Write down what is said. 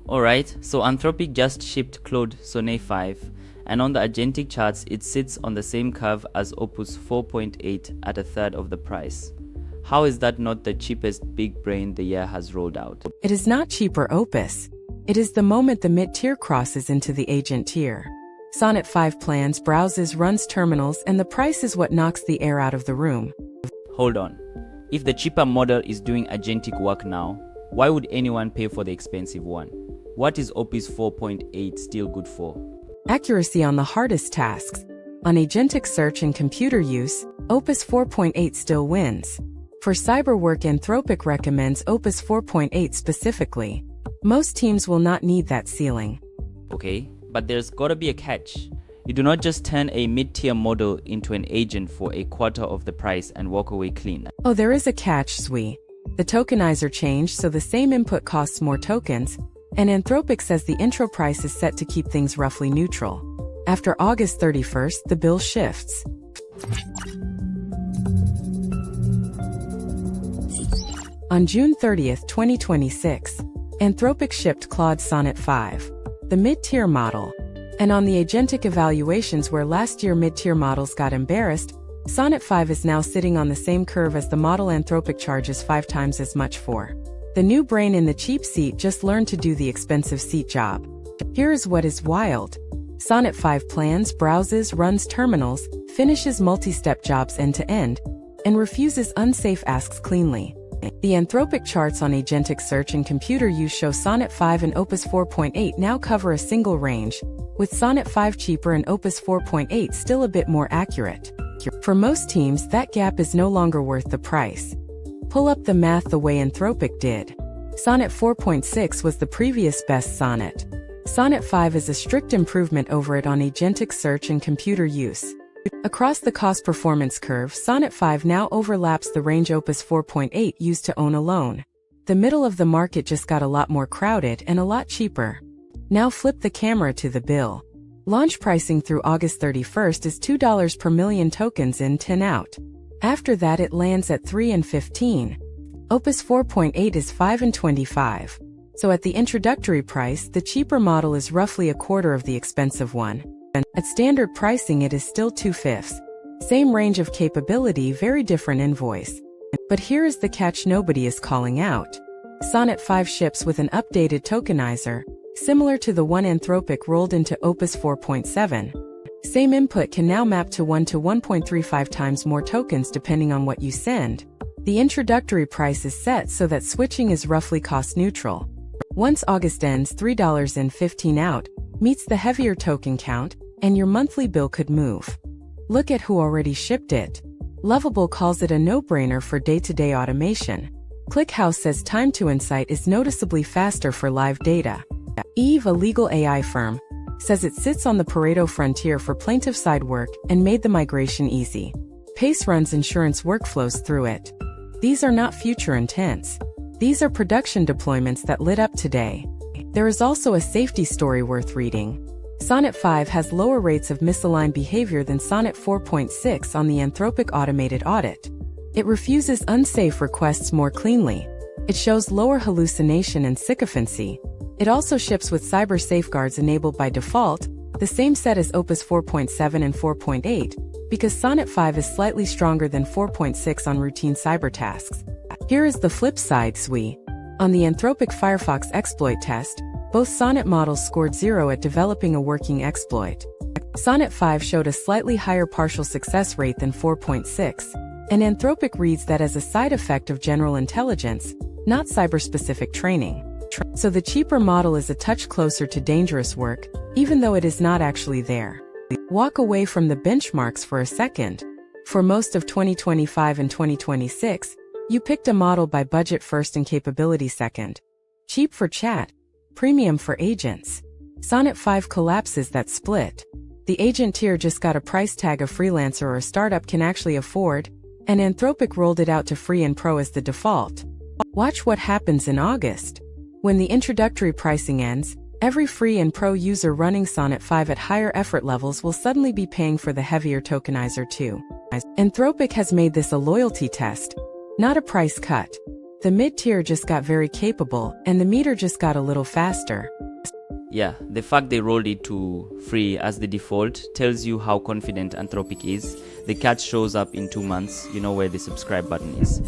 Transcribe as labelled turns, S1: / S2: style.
S1: Alright, so Anthropic just shipped Claude Sonnet 5, and on the agentic charts it sits on the same curve as Opus 4.8 at a third of the price. How is that not the cheapest big brain the year has rolled out?
S2: It is not cheaper Opus. It is the moment the mid-tier crosses into the agent tier. Sonnet 5 plans, browses, runs terminals, and the price is what knocks the air out of the room.
S1: Hold on. If the cheaper model is doing agentic work now, why would anyone pay for the expensive one? What is Opus 4.8 still good for?
S2: Accuracy on the hardest tasks. On agentic search and computer use, Opus 4.8 still wins. For cyber work, Anthropic recommends Opus 4.8 specifically. Most teams will not need that ceiling.
S1: Okay, but there's gotta be a catch. You do not just turn a mid-tier model into an agent for a quarter of the price and walk away clean.
S2: Oh, there is a catch, Sui. The tokenizer changed, so the same input costs more tokens, and Anthropic says the intro price is set to keep things roughly neutral. After August 31st, the bill shifts. On June 30th, 2026, Anthropic shipped Claude Sonnet 5, the mid-tier model. And on the agentic evaluations where last year mid-tier models got embarrassed, Sonnet 5 is now sitting on the same curve as the model Anthropic charges 5 times as much for. The new brain in the cheap seat just learned to do the expensive seat job. Here is what is wild. Sonnet 5 plans, browses, runs terminals, finishes multi-step jobs end-to-end, and refuses unsafe asks cleanly. The Anthropic charts on agentic search and computer use show Sonnet 5 and Opus 4.8 now cover a single range, with Sonnet 5 cheaper and Opus 4.8 still a bit more accurate. For most teams, that gap is no longer worth the price. Pull up the math the way Anthropic did. Sonnet 4.6 was the previous best sonnet. Sonnet 5 is a strict improvement over it on agentic search and computer use. Across the cost-performance curve, Sonnet 5 now overlaps the range Opus 4.8 used to own alone. The middle of the market just got a lot more crowded and a lot cheaper. Now flip the camera to the bill. Launch pricing through August 31st is $2 per million tokens in, 10 out. After that it lands at 3 and 15. Opus 4.8 is 5 and 25. So at the introductory price, the cheaper model is roughly a quarter of the expensive one. At standard pricing it is still 2/5. Same range of capability, very different invoice. But here is the catch nobody is calling out. Sonnet 5 ships with an updated tokenizer, similar to the one Anthropic rolled into Opus 4.7. Same input can now map to 1 to 1.35 times more tokens depending on what you send. The introductory price is set so that switching is roughly cost neutral. Once August ends, $3.15 out meets the heavier token count, and your monthly bill could move. Look at who already shipped it. Lovable calls it a no-brainer for day-to-day automation. ClickHouse says time to insight is noticeably faster for live data. Eve, a legal AI firm, says it sits on the Pareto frontier for plaintiff-side work and made the migration easy. Pace runs insurance workflows through it. These are not future intents. These are production deployments that lit up today. There is also a safety story worth reading. Sonnet 5 has lower rates of misaligned behavior than Sonnet 4.6 on the Anthropic automated audit. It refuses unsafe requests more cleanly. It shows lower hallucination and sycophancy. It also ships with cyber safeguards enabled by default, the same set as Opus 4.7 and 4.8, because Sonnet 5 is slightly stronger than 4.6 on routine cyber tasks. Here is the flip side, Sui. On the Anthropic Firefox exploit test, both Sonnet models scored 0 at developing a working exploit. Sonnet 5 showed a slightly higher partial success rate than 4.6, and Anthropic reads that as a side effect of general intelligence, not cyber-specific training. So the cheaper model is a touch closer to dangerous work, even though it is not actually there. Walk away from the benchmarks for a second. For most of 2025 and 2026, you picked a model by budget first and capability second. Cheap for chat, premium for agents. Sonnet 5 collapses that split. The agent tier just got a price tag a freelancer or a startup can actually afford, and Anthropic rolled it out to free and pro as the default. Watch what happens in August. When the introductory pricing ends, every free and pro user running Sonnet 5 at higher effort levels will suddenly be paying for the heavier tokenizer too. Anthropic has made this a loyalty test, not a price cut. The mid-tier just got very capable, and the meter just got a little faster.
S1: Yeah, the fact they rolled it to free as the default tells you how confident Anthropic is. The catch shows up in 2 months, you know where the subscribe button is.